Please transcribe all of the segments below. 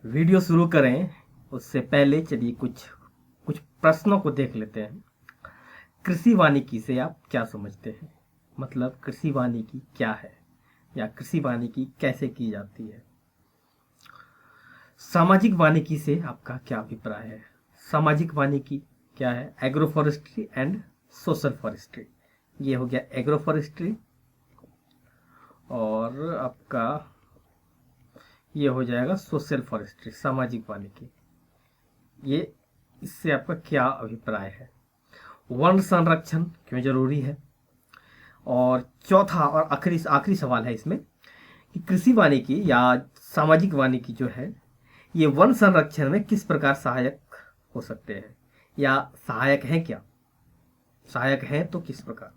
Video शुरू करें उससे पहले चलिए कुछ कुछ प्रश्नों को देख लेते हैं। कृषि वानिकी से आप क्या समझते हैं? मतलब कृषि वानिकी क्या है या कृषि वानिकी कैसे की जाती है? सामाजिक वानिकी से आपका क्या अभिप्राय है? सामाजिक वानिकी क्या है? Agro forestry and social forestry. ये हो गया एग्रो फॉरेस्ट्री और आपका ये हो जाएगा सोशल फॉरेस्ट्री, सामाजिक वानिकी। ये इससे आपका क्या अभिप्राय है? वन संरक्षण क्यों जरूरी है? और चौथा और आखिरी आखिरी सवाल है इसमें कि कृषि वानिकी या सामाजिक वानिकी जो है ये वन संरक्षण में किस प्रकार सहायक हो सकते हैं या सहायक हैं क्या? सहायक हैं तो किस प्रकार?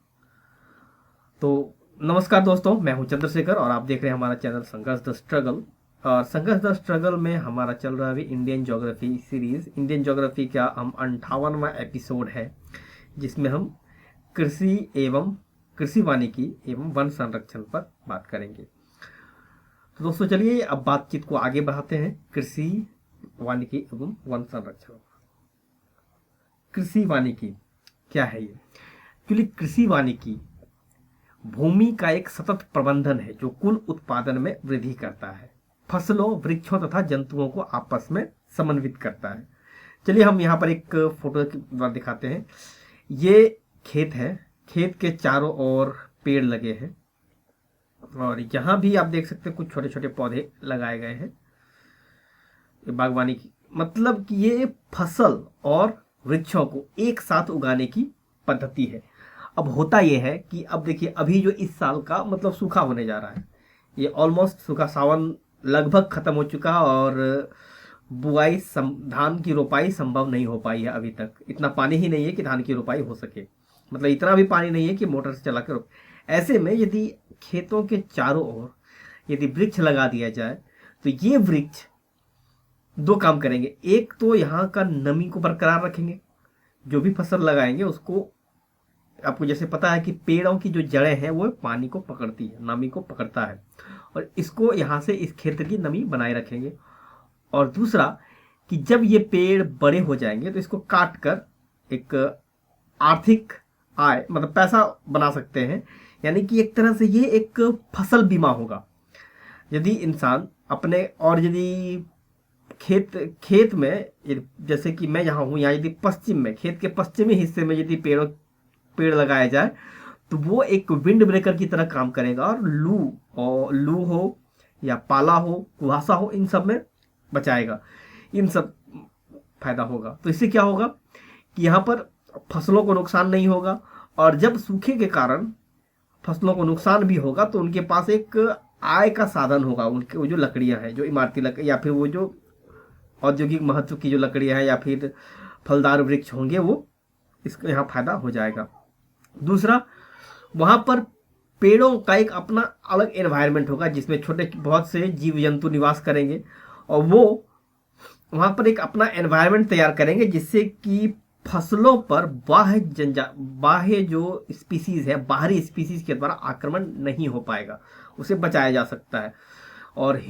तो नमस्कार दोस्तों, मैं हूं चंद्रशेखर और आप देख रहे हैं हमारा चैनल संघर्ष द स्ट्रगल। और संघर्ष द स्ट्रगल में हमारा चल रहा है अभी Indian geography series. Indian geography का हम 58वां एपिसोड है जिसमें हम कृषि एवं कृषि वानिकी एवं वन संरक्षण पर बात करेंगे। तो दोस्तों चलिए अब बातचीत को आगे बढ़ाते हैं कृषि वानिकी एवं वन संरक्षण। कृषि वानिकी क्या है ये? एक्चुअली कृषि वानिकी भूमि का एक सतत प्रबंधन है जो कुल उत्पादन में वृद्धि करता है, फसलों, वृक्षों तथा जंतुओं को आपस में समन्वित करता है। चलिए हम यहाँ पर एक फोटो के द्वारा दिखाते हैं। ये खेत है, खेत के चारों ओर पेड़ लगे हैं और यहाँ भी आप देख सकते हैं कुछ छोटे छोटे पौधे लगाए गए हैं। ये बागवानी की मतलब कि ये फसल और वृक्षों को एक साथ उगाने की पद्धति है। अब होता यह है कि अब देखिए अभी जो इस साल का मतलब सूखा होने जा रहा है, ये ऑलमोस्ट सूखा, सावन लगभग खत्म हो चुका और बुआई धान की रोपाई संभव नहीं हो पाई है अभी तक। इतना पानी ही नहीं है कि धान की रोपाई हो सके, मतलब इतना भी पानी नहीं है कि मोटर से चला कर। ऐसे में यदि खेतों के चारों ओर यदि वृक्ष लगा दिया जाए तो ये वृक्ष दो काम करेंगे। एक तो यहाँ का नमी को बरकरार रखेंगे, जो भी फसल लगाएंगे उसको, आपको जैसे पता है कि पेड़ों की जो जड़ें हैं वो पानी को पकड़ती है, नमी को पकड़ता है और इसको यहाँ से इस क्षेत्र की नमी बनाए रखेंगे। और दूसरा कि जब ये पेड़ बड़े हो जाएंगे तो इसको काट कर एक आर्थिक आय मतलब पैसा बना सकते हैं। यानी कि एक तरह से ये एक फसल बीमा होगा। यदि इंसान अपने और यदि खेत खेत में जैसे कि मैं यहाँ हूँ, यहाँ यदि पश्चिम में खेत के पश्चिमी हिस्से में यदि पेड़ लगाया जाए तो वो एक विंड ब्रेकर की तरह काम करेगा और लू हो या पाला हो, कुहासा हो, इन सब में बचाएगा। इन सब फायदा होगा। तो इससे क्या होगा कि यहाँ पर फसलों को नुकसान नहीं होगा और जब सूखे के कारण फसलों को नुकसान भी होगा तो उनके पास एक आय का साधन होगा। उनके वो जो लकड़ियां हैं, जो इमारती लकड़ी या फिर वो जो औद्योगिक महत्व की जो लकड़ियां हैं या फिर फलदार वृक्ष होंगे, वो इसका यहाँ फायदा हो जाएगा। दूसरा, वहां पर पेड़ों का एक अपना अलग एनवायरनमेंट होगा जिसमें छोटे बहुत से जीव जंतु निवास करेंगे और वो वहां पर एक अपना एनवायरनमेंट तैयार करेंगे जिससे कि फसलों पर बाह्य जो स्पीसीज है, बाहरी स्पीसीज के द्वारा आक्रमण नहीं हो पाएगा, उसे बचाया जा सकता है। और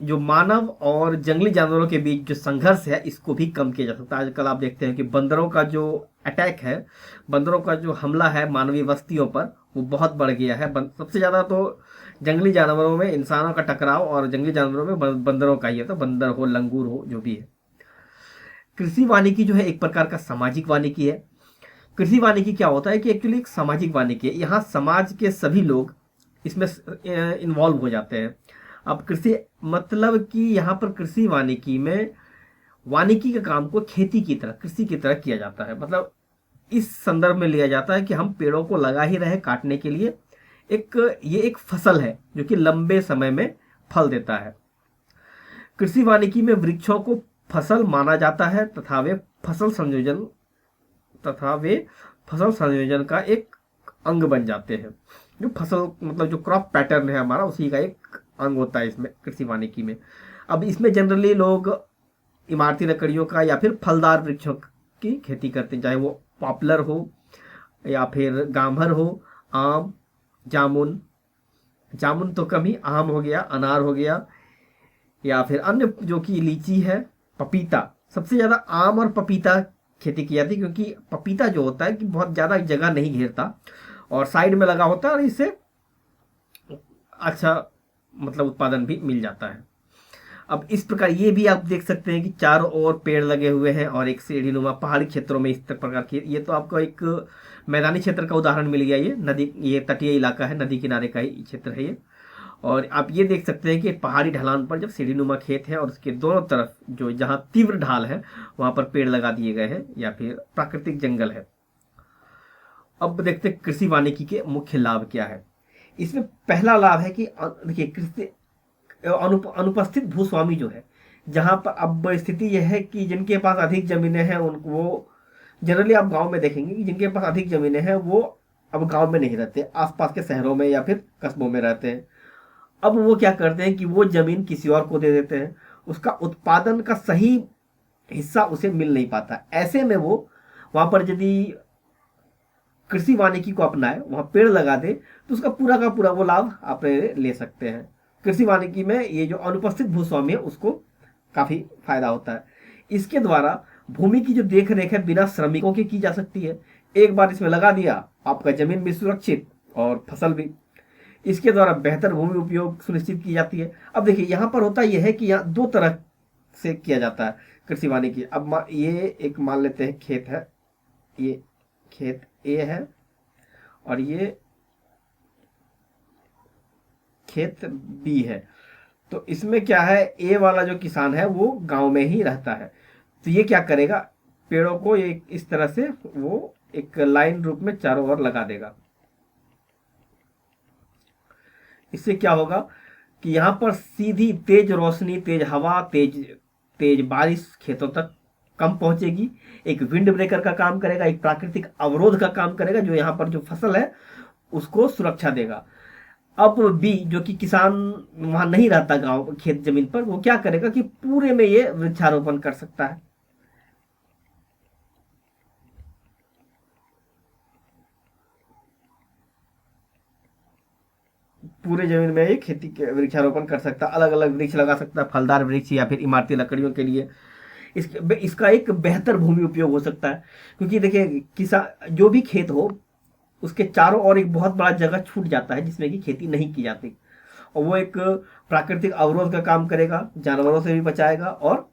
जो मानव और जंगली जानवरों के बीच जो संघर्ष है इसको भी कम किया जा सकता है। आजकल आप देखते हैं कि बंदरों का जो अटैक है, बंदरों का जो हमला है मानवीय बस्तियों पर, वो बहुत बढ़ गया है। सबसे ज्यादा तो जंगली जानवरों में इंसानों का टकराव और जंगली जानवरों में बंदरों का ही है, तो बंदर हो, लंगूर हो, जो भी है। कृषि वानिकी जो है एक प्रकार का सामाजिक वानिकी है। कृषि वानिकी क्या होता है कि एक्चुअली एक सामाजिक वानिकी है। यहाँ समाज के सभी लोग इसमें इन्वॉल्व हो जाते हैं। अब कृषि मतलब कि यहाँ पर कृषि वानिकी में वानिकी के काम को खेती की तरह, कृषि की तरह किया जाता है। मतलब इस संदर्भ में लिया जाता है कि हम पेड़ों को लगा ही रहे काटने के लिए। ये एक फसल है जो कि लंबे समय में फल देता है। कृषि वानिकी में वृक्षों को फसल माना जाता है तथा वे फसल संयोजन का एक अंग बन जाते हैं। जो फसल मतलब जो क्रॉप पैटर्न है हमारा, उसी का एक अंग होता है इसमें कृषि वानिकी में। अब इसमें जनरली लोग इमारती लकड़ियों का या फिर फलदार वृक्षों की खेती करते हैं, चाहे वो पॉपुलर हो या फिर गांभर हो, आम, जामुन, जामुन तो कम ही, आम हो गया, अनार हो गया, या फिर अन्य जो कि लीची है, पपीता, सबसे ज़्यादा आम और पपीता खेती की जाती है, क्योंकि पपीता जो होता है कि बहुत ज़्यादा जगह नहीं घेरता और साइड में लगा होता है, और इससे अच्छा मतलब उत्पादन भी मिल जाता है। अब इस प्रकार ये भी आप देख सकते हैं कि चारों ओर पेड़ लगे हुए हैं और एक सीढ़ीनुमा पहाड़ी क्षेत्रों में इस प्रकार की, ये तो आपको एक मैदानी क्षेत्र का उदाहरण मिल गया। ये नदी, ये तटीय इलाका है, नदी किनारे का ही क्षेत्र है ये। और आप ये देख सकते हैं कि पहाड़ी ढलान पर जब सीढ़ीनुमा खेत है और उसके दोनों तरफ जो जहाँ तीव्र ढाल है वहां पर पेड़ लगा दिए गए हैं या फिर प्राकृतिक जंगल है। अब देखते हैं कृषि वानिकी के मुख्य लाभ क्या है। इसमें पहला लाभ है कि देखिए कृषि अनुपस्थित भूस्वामी जो है, जहां पर अब स्थिति यह है कि जिनके पास अधिक जमीनें हैं उनको, वो जनरली आप गांव में देखेंगे कि जिनके पास अधिक जमीनें हैं वो अब गांव में नहीं रहते, आसपास के शहरों में या फिर कस्बों में रहते हैं। अब वो क्या करते हैं कि वो जमीन किसी और को दे देते हैं, उसका उत्पादन का सही हिस्सा उसे मिल नहीं पाता। ऐसे में वो वहां पर यदि कृषि वानिकी को अपनाए, वहां पेड़ लगा दे, तो उसका पूरा का पूरा वो लाभ आप ले सकते हैं। कृषि वानिकी में ये जो अनुपस्थित भूस्वामी है उसको काफी फायदा होता है। इसके द्वारा भूमि की जो देख रेख है बिना श्रमिकों के की जा सकती है। एक बार इसमें लगा दिया, आपका जमीन भी सुरक्षित और फसल भी। इसके द्वारा बेहतर भूमि उपयोग सुनिश्चित की जाती है। अब देखिए यहाँ पर होता यह है कि यहाँ दो तरह से किया जाता है कृषि वानिकी। अब ये एक मान लेते हैं खेत है, ये खेत ए है और ये खेत बी है। तो इसमें क्या है, ए वाला जो किसान है वो गांव में ही रहता है, तो ये क्या करेगा, पेड़ों को ये इस तरह से वो एक लाइन रूप में चारों ओर लगा देगा। इससे क्या होगा कि यहाँ पर सीधी तेज रोशनी, तेज हवा, तेज तेज बारिश खेतों तक कम पहुंचेगी। एक विंड ब्रेकर का काम करेगा, एक प्राकृतिक अवरोध का काम करेगा जो यहाँ पर जो फसल है उसको सुरक्षा देगा। अब बी जो कि किसान वहां नहीं रहता गांव खेत जमीन पर, वो क्या करेगा कि पूरे में ये वृक्षारोपण कर सकता है। पूरे जमीन में ये खेती के वृक्षारोपण कर सकता है, अलग अलग वृक्ष लगा सकता है, फलदार वृक्ष या फिर इमारती लकड़ियों के लिए। इसका एक बेहतर भूमि उपयोग हो सकता है, क्योंकि देखिए किसान जो भी खेत हो उसके चारों ओर एक बहुत बड़ा जगह छूट जाता है जिसमें कि खेती नहीं की जाती, और वो एक प्राकृतिक अवरोध का काम करेगा, जानवरों से भी बचाएगा और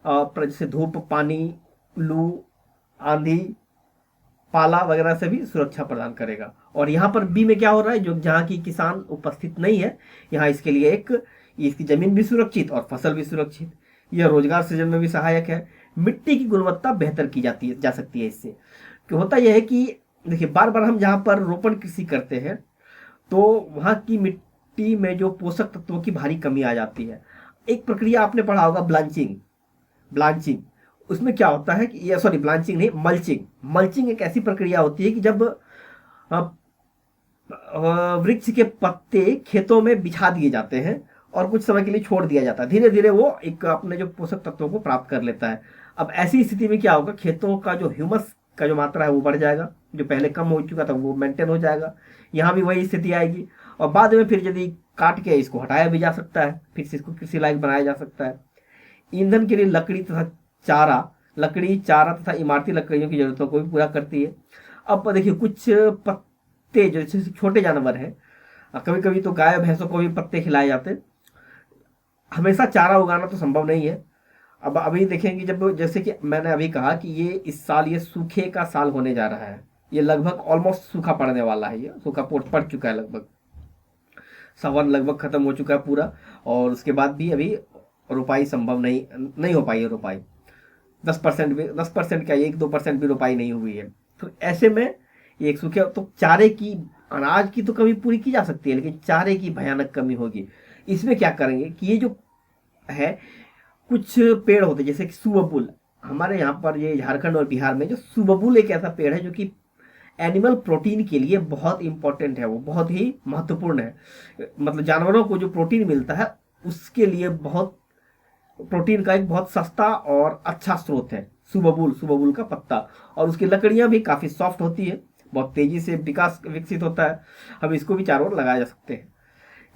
जैसे धूप, पानी, लू, आंधी, पाला वगैरह से भी सुरक्षा प्रदान करेगा। और यहाँ पर बी में क्या हो रहा है, जो जहाँ की किसान उपस्थित नहीं है, यहाँ इसके लिए एक इसकी जमीन भी सुरक्षित और फसल भी सुरक्षित। यह रोजगार सृजन में भी सहायक है। मिट्टी की गुणवत्ता बेहतर की जा सकती है इससे। कि होता यह है कि देखिए बार बार हम जहाँ पर रोपण कृषि करते हैं तो वहाँ की मिट्टी में जो पोषक तत्वों की भारी कमी आ जाती है। एक प्रक्रिया आपने पढ़ा होगा, ब्लांचिंग। ब्लांचिंग उसमें क्या होता है कि ये, सॉरी ब्लांचिंग नहीं, मल्चिंग। मल्चिंग एक ऐसी प्रक्रिया होती है कि जब वृक्ष के पत्ते खेतों में बिछा दिए जाते हैं और कुछ समय के लिए छोड़ दिया जाता है, धीरे धीरे वो एक अपने जो पोषक तत्वों को प्राप्त कर लेता है। अब ऐसी स्थिति में क्या होगा, खेतों का जो ह्यूमस का जो मात्रा है वो बढ़ जाएगा, जो पहले कम हो चुका था वो मेंटेन हो जाएगा। यहाँ भी वही स्थिति आएगी और बाद में फिर यदि काट के इसको हटाया भी जा सकता है, फिर से इसको कृषि लायक बनाया जा सकता है। ईंधन के लिए लकड़ी तथा चारा, लकड़ी, चारा तथा इमारती लकड़ियों की जरूरतों को भी पूरा करती है। अब देखिए कुछ पत्ते जो जैसे छोटे जानवर हैं, कभी कभी तो गाय भैंसों को भी पत्ते खिलाए जाते हैं। हमेशा चारा उगाना तो संभव नहीं है। अब अभी देखेंगे, जब जैसे कि मैंने अभी कहा कि ये इस साल ये सूखे का साल होने जा रहा है, ये लगभग ऑलमोस्ट सूखा पड़ने वाला है, ये सूखा पड़ चुका है, लगभग सावन लगभग खत्म हो चुका है पूरा, और उसके बाद भी अभी रोपाई संभव नहीं हो पाई है। रोपाई 10% भी, 10% क्या, 1-2% भी रोपाई नहीं हुई है। तो ऐसे में ये एक सूखे, तो चारे की, अनाज की तो कमी पूरी की जा सकती है लेकिन चारे की भयानक कमी होगी। इसमें क्या करेंगे कि ये जो है कुछ पेड़ होते हैं जैसे कि सुबबुल, हमारे यहाँ पर ये झारखंड और बिहार में जो सुबबुल एक ऐसा पेड़ है जो कि एनिमल प्रोटीन के लिए बहुत इंपॉर्टेंट है, वो बहुत ही महत्वपूर्ण है। मतलब जानवरों को जो प्रोटीन मिलता है उसके लिए बहुत, प्रोटीन का एक बहुत सस्ता और अच्छा स्रोत है सुबबुल का पत्ता। और उसकी लकड़ियां भी काफी सॉफ्ट होती है, बहुत तेजी से विकसित होता है। हम इसको भी चारों ओर लगाया जा सकते हैं।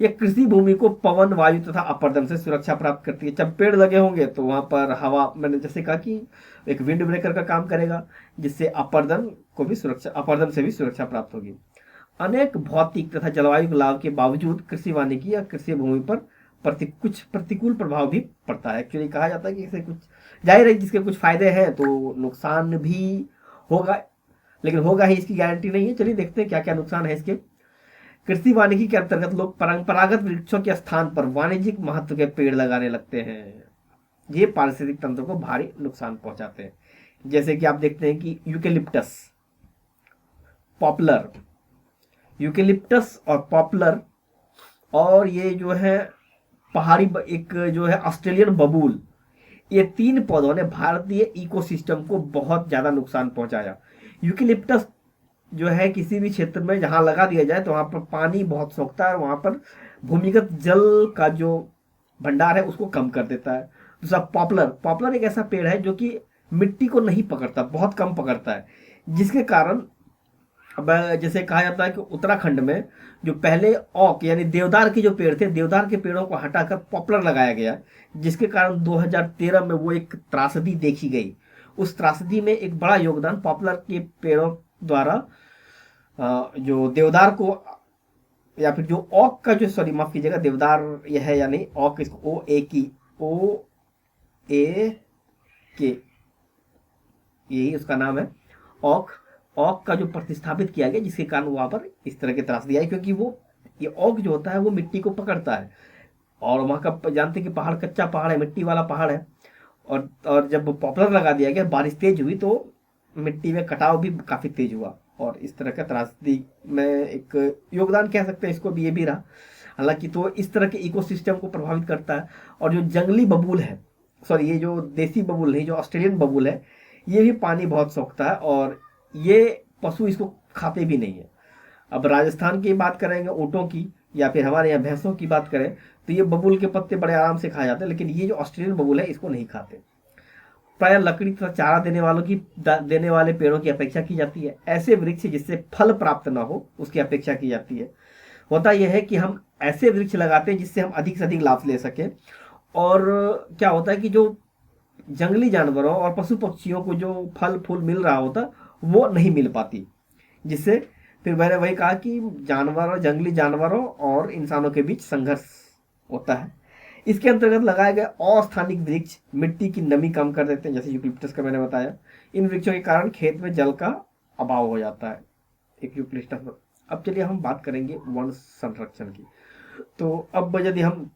ये कृषि भूमि को पवन, वायु तथा अपर्दन से सुरक्षा प्राप्त करती है। जब पेड़ लगे होंगे तो वहां पर हवा, मैंने जैसे कहा कि एक विंड ब्रेकर का काम करेगा, जिससे अपर्दन से भी सुरक्षा प्राप्त होगी। अनेक भौतिक तथा जलवायु लाभ के बावजूद कृषि वानिकी या कृषि भूमि पर कुछ प्रतिकूल प्रभाव भी पड़ता है। एक्चुअली कहा जाता है कि इसे कुछ, जाहिर है जिसके कुछ फायदे हैं तो नुकसान भी होगा, लेकिन होगा ही इसकी गारंटी नहीं है। चलिए देखते हैं क्या क्या नुकसान है इसके। कृषि वानिकी के अंतर्गत लोग परंपरागत वृक्षों के स्थान पर वाणिज्यिक महत्व के पेड़ लगाने लगते हैं। ये पारिस्थितिक तंत्र को भारी नुकसान पहुंचाते हैं। जैसे कि आप देखते हैं कि यूकेलिप्टस, पॉपुलर, यूकेलिप्टस और पॉपुलर, और ये जो है पहाड़ी एक जो है ऑस्ट्रेलियन बबूल, ये 3 पौधों ने भारतीय इकोसिस्टम को बहुत ज्यादा नुकसान पहुंचाया। यूकेलिप्टस जो है किसी भी क्षेत्र में जहां लगा दिया जाए तो वहां पर पानी बहुत सोखता है और वहां पर भूमिगत जल का जो भंडार है उसको कम कर देता है। दूसरा पॉपुलर एक ऐसा पेड़ है जो कि मिट्टी को नहीं पकड़ता, बहुत कम पकड़ता है, जिसके कारण अब जैसे कहा जाता है कि उत्तराखंड में जो पहले ओक यानी देवदार के जो पेड़ थे, देवदार के पेड़ों को हटाकर पॉपुलर लगाया गया, जिसके कारण 2013 में वो एक त्रासदी देखी गई। उस त्रासदी में एक बड़ा योगदान पॉपुलर के पेड़ों द्वारा जो देवदार को, या फिर जो ओक का जो, सॉरी माफ कीजिएगा, देवदार यह है या नहीं, ओक, इसको ओ ए के, यही उसका नाम है, ओक का जो प्रतिस्थापित किया गया, जिसके कारण वहां पर इस तरह के त्रासदी आई, क्योंकि वो ये ओक जो होता है वो मिट्टी को पकड़ता है, और वहां का जानते हैं कि पहाड़ कच्चा पहाड़ है, मिट्टी वाला पहाड़ है, और जब पॉपुलर लगा दिया गया, बारिश तेज हुई तो मिट्टी में कटाव भी काफी तेज हुआ, और इस तरह का त्रासदी में एक योगदान कह सकते हैं इसको भी, ये भी रहा। हालांकि तो इस तरह के इकोसिस्टम को प्रभावित करता है। और जो जंगली बबूल है, सॉरी ये जो देसी बबूल नहीं, जो ऑस्ट्रेलियन बबूल है, ये भी पानी बहुत सोखता है और ये पशु इसको खाते भी नहीं है। अब राजस्थान की बात करेंगे ऊँटों की, या फिर हमारे यहाँ भैंसों की बात करें तो ये बबूल के पत्ते बड़े आराम से खाए जाते हैं, लेकिन ये जो ऑस्ट्रेलियन बबूल है इसको नहीं खाते। प्राय लकड़ी तथा चारा देने वाले पेड़ों की अपेक्षा की जाती है। ऐसे वृक्ष जिससे फल प्राप्त ना हो उसकी अपेक्षा की जाती है। होता यह है कि हम ऐसे वृक्ष लगाते हैं जिससे हम अधिक से अधिक लाभ ले सकें। और क्या होता है कि जो जंगली जानवरों और पशु पक्षियों को जो फल फूल मिल रहा होता वो नहीं मिल पाती, जिससे फिर मैंने वही कहा कि जंगली जानवरों और इंसानों के बीच संघर्ष होता है। इसके अंतर्गत लगाए गए अस्थानिक वृक्ष मिट्टी की नमी कम कर देते हैं, जैसे यूकेलिप्टस का मैंने बताया। इन वृक्षों के कारण खेत में जल का अभाव हो जाता है, एक यूकेलिप्टस। अब चलिए हम बात करेंगे वन संरक्षण की। तो अब यदि हम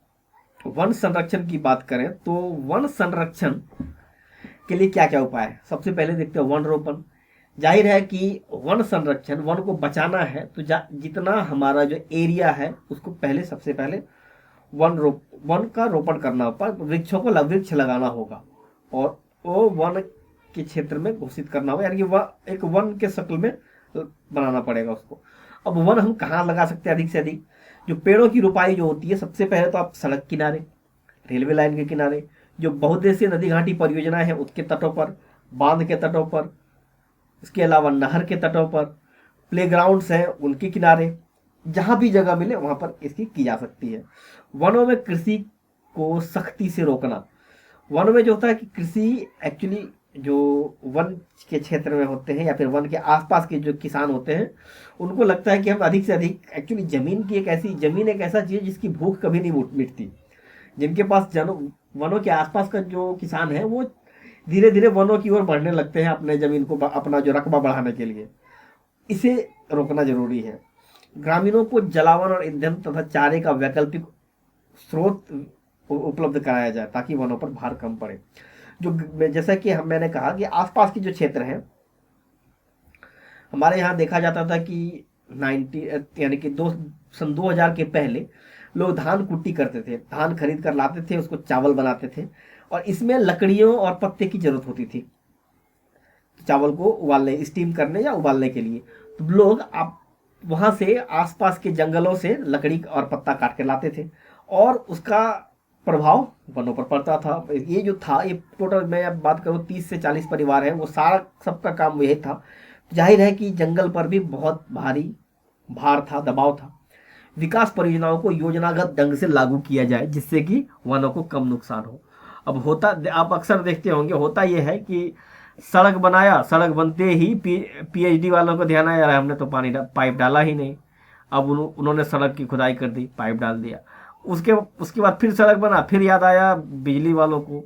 वन संरक्षण की बात करें तो वन संरक्षण के लिए क्या क्या उपाय है। सबसे पहले देखते हैं वन रोपण। जाहिर है कि वन संरक्षण, वन को बचाना है तो जितना हमारा जो एरिया है उसको पहले, सबसे पहले वन का रोपण करना होगा, वृक्षों को वृक्ष लगाना होगा और वो वन के क्षेत्र में घोषित करना होगा, यानी कि वह एक वन के शक्ल में बनाना पड़ेगा उसको। अब वन हम कहाँ लगा सकते हैं अधिक से अधिक। जो पेड़ों की रोपाई जो होती है, सबसे पहले तो आप सड़क किनारे, रेलवे लाइन के किनारे, जो बहुउद्देशीय नदी घाटी परियोजनाएं हैं उसके तटों पर, बांध के तटों पर, इसके अलावा नहर के तटों पर, प्लेग्राउंड्स हैं उनके किनारे, जहां भी जगह मिले वहां पर इसकी की जा सकती है। वनों में कृषि को सख्ती से रोकना। वनों में जो होता है कि कृषि एक्चुअली जो वन के क्षेत्र में होते हैं या फिर वन के आसपास के जो किसान होते हैं उनको लगता है कि हम अधिक से अधिक, एक्चुअली जमीन एक ऐसा चीज जिसकी भूख कभी नहीं मिटती। जिनके पास वनों के आसपास का जो किसान है वो धीरे धीरे वनों की ओर बढ़ने लगते हैं अपने जमीन को, अपना जो रकबा बढ़ाने के लिए। इसे रोकना जरूरी है। ग्रामीणों को जलावन और ईंधन तथा चारे का वैकल्पिक स्रोत उपलब्ध कराया जाए ताकि वनों पर भार कम पड़े। जो जैसा कि मैंने कहा कि आसपास के जो क्षेत्र हैं, हमारे यहाँ देखा जाता था कि 90 यानी कि सन 2000 के पहले लोग धान कुट्टी करते थे, धान खरीद कर लाते थे, उसको चावल बनाते थे और इसमें लकड़ियों और पत्ते की जरूरत होती थी चावल को उबालने, स्टीम करने या उबालने के लिए। तो लोग आप वहां से आसपास के जंगलों से लकड़ी और पत्ता काट के लाते थे और उसका प्रभाव वनों पर पड़ता था। ये जो था, ये टोटल मैं अब बात करूँ 30 से 40 परिवार हैं, वो सारा सबका काम यही था। जाहिर है कि जंगल पर भी बहुत भारी भार था, दबाव था। विकास परियोजनाओं को योजनागत ढंग से लागू किया जाए जिससे कि वनों को कम नुकसान हो। अब होता, आप अक्सर देखते होंगे, होता यह है कि सड़क बनाया, सड़क बनते ही पीएचडी वालों को ध्यान आया, यार हमने तो पाइप डाला ही नहीं। अब उन्होंने सड़क की खुदाई कर दी, पाइप डाल दिया। उसके उसके बाद फिर सड़क बना, फिर याद आया बिजली वालों को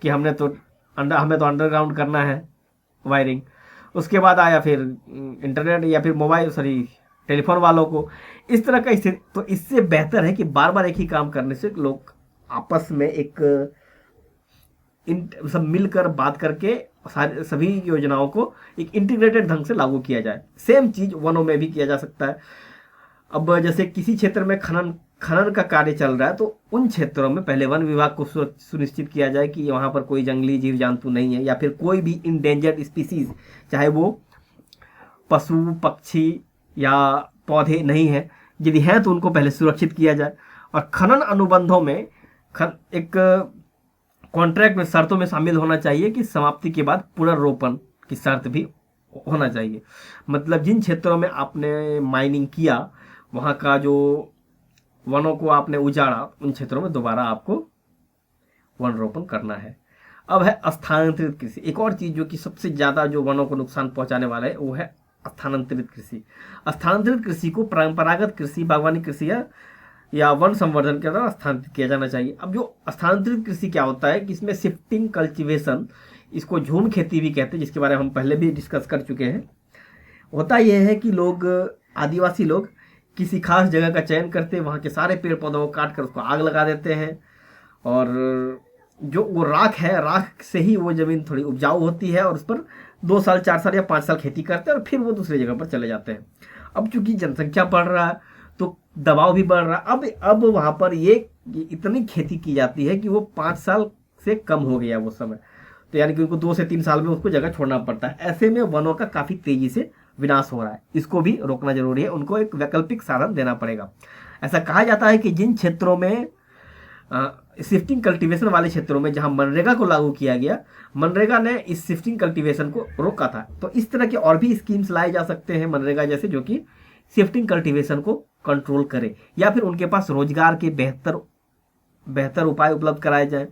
कि हमें तो अंडरग्राउंड करना है वायरिंग। उसके बाद आया फिर इंटरनेट या फिर मोबाइल, सॉरी, टेलीफोन वालों को। इस तरह का स्थिति, तो इससे बेहतर है कि बार बार एक ही काम करने से लोग आपस में एक सब मिलकर बात करके सभी योजनाओं को एक इंटीग्रेटेड ढंग से लागू किया जाए। सेम चीज वनों में भी किया जा सकता है। अब जैसे किसी क्षेत्र में खनन खनन का कार्य चल रहा है तो उन क्षेत्रों में पहले वन विभाग को सुनिश्चित किया जाए कि वहां पर कोई जंगली जीव जंतु नहीं है या फिर कोई भी इंडेंजर्ड स्पीसीज, चाहे वो पशु पक्षी या पौधे नहीं है, यदि हैं तो उनको पहले सुरक्षित किया जाए। और खनन अनुबंधों में एक कॉन्ट्रैक्ट में शर्तों में शामिल होना चाहिए कि समाप्ति के बाद पुनर्रोपण की शर्त भी होना चाहिए। मतलब जिन क्षेत्रों में आपने माइनिंग किया, वहाँ का जो वनों को आपने उजाड़ा, उन क्षेत्रों में दोबारा आपको वन रोपण करना है। अब है स्थानांतरित कृषि। एक और चीज जो कि सबसे ज्यादा जो वनों को नुकसान पहुंचाने वाला है वो है स्थानांतरित कृषि। स्थानांतरित कृषि को परंपरागत कृषि, बागवानी कृषि या वन संवर्धन के द्वारा स्थानांतरित किया जाना चाहिए। अब जो स्थानांतरित कृषि क्या होता है कि इसमें शिफ्टिंग कल्टीवेशन, इसको झूम खेती भी कहते हैं, जिसके बारे में हम पहले भी डिस्कस कर चुके हैं। होता यह है कि लोग, आदिवासी लोग किसी खास जगह का चयन करते, वहाँ के सारे पेड़ पौधों को काट कर उसको आग लगा देते हैं, और जो वो राख है, राख से ही वो जमीन थोड़ी उपजाऊ होती है, और उस पर 2 साल 4 साल या 5 साल खेती करते हैं और फिर वो दूसरी जगह पर चले जाते हैं। अब चूंकि जनसंख्या बढ़ रहा है तो दबाव भी बढ़ रहा है। अब वहाँ पर ये इतनी खेती की जाती है कि वो 5 साल से कम हो गया वो समय, तो यानी कि उनको 2 से 3 साल में उसको जगह छोड़ना पड़ता है। ऐसे में वनों का काफी तेजी से विनाश हो रहा है, इसको भी रोकना जरूरी है। उनको एक वैकल्पिक साधन देना पड़ेगा। ऐसा कहा जाता है कि जिन क्षेत्रों में शिफ्टिंग कल्टीवेशन वाले क्षेत्रों में जहां मनरेगा को लागू किया गया, मनरेगा ने इस शिफ्टिंग कल्टीवेशन को रोका था। तो इस तरह के और भी स्कीम्स लाए जा सकते हैं मनरेगा जैसे, जो कि शिफ्टिंग कल्टीवेशन को कंट्रोल करे, या फिर उनके पास रोजगार के बेहतर उपाय उपलब्ध कराए जाए।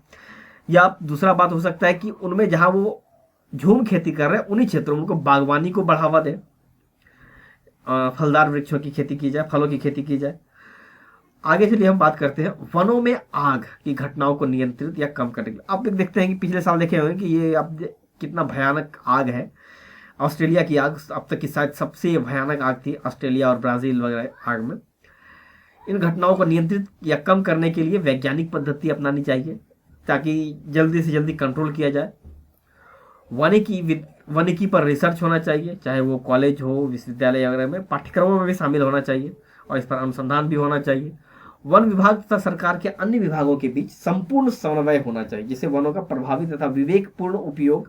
या दूसरा बात हो सकता है कि उनमें जहां वो झूम खेती कर रहे हैं उन्हीं क्षेत्रों में उनको बागवानी को बढ़ावा दे, फलदार वृक्षों की खेती की जाए, फलों की खेती की जाए। आगे चलिए हम बात करते हैं वनों में आग की घटनाओं को नियंत्रित या कम करने के लिए। आप देखते हैं कि पिछले साल देखे होंगे कि ये अब कितना भयानक आग है। ऑस्ट्रेलिया की आग अब तक की शायद सबसे भयानक आग थी, ऑस्ट्रेलिया और ब्राजील वगैरह आग में। इन घटनाओं को नियंत्रित या कम करने के लिए वैज्ञानिक पद्धति अपनानी चाहिए ताकि जल्दी से जल्दी कंट्रोल किया जाए। वानिकी पर रिसर्च होना चाहिए, चाहे वो कॉलेज हो, विश्वविद्यालय वगैरह में पाठ्यक्रमों में भी शामिल होना चाहिए, और इस पर अनुसंधान भी होना चाहिए। वन विभाग तथा सरकार के अन्य विभागों के बीच संपूर्ण समन्वय होना चाहिए जिससे वनों का प्रभावी तथा विवेकपूर्ण उपयोग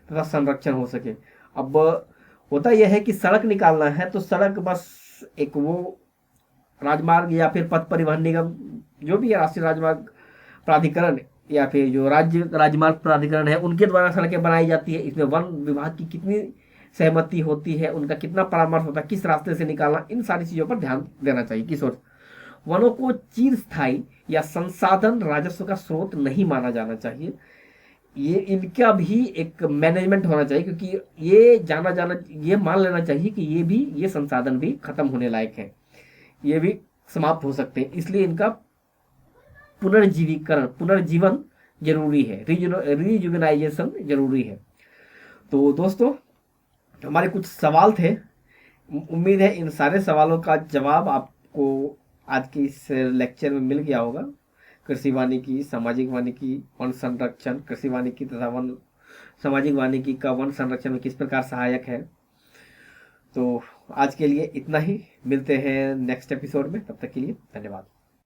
तथा संरक्षण हो सके। अब होता यह है कि सड़क निकालना है तो सड़क बस एक वो राजमार्ग या फिर पथ परिवहन निगम, जो भी है, राष्ट्रीय राजमार्ग प्राधिकरण या फिर जो राज्य राजमार्ग प्राधिकरण है, उनके द्वारा सड़कें बनाई जाती है। इसमें वन विभाग की कितनी सहमति होती है, उनका कितना परामर्श होता है, किस रास्ते से निकालना, इन सारी चीजों पर ध्यान देना चाहिए। किस ओर वनों को चिरस्थायी या संसाधन राजस्व का स्रोत नहीं माना जाना चाहिए। ये इनका भी एक मैनेजमेंट होना चाहिए, क्योंकि ये मान लेना चाहिए कि ये संसाधन भी खत्म होने लायक है, ये भी समाप्त हो सकते हैं। इसलिए इनका पुनर्जीवन जरूरी है, रिजुवेनाइजेशन जरूरी है। तो दोस्तों, हमारे कुछ सवाल थे, उम्मीद है इन सारे सवालों का जवाब आपको आज के इस लेक्चर में मिल गया होगा। कृषि वानिकी, सामाजिक वानिकी, वन संरक्षण, कृषि वानिकी तथा वन सामाजिक वानिकी का वन संरक्षण में किस प्रकार सहायक है। तो आज के लिए इतना ही, मिलते हैं नेक्स्ट एपिसोड में, तब तक के लिए धन्यवाद।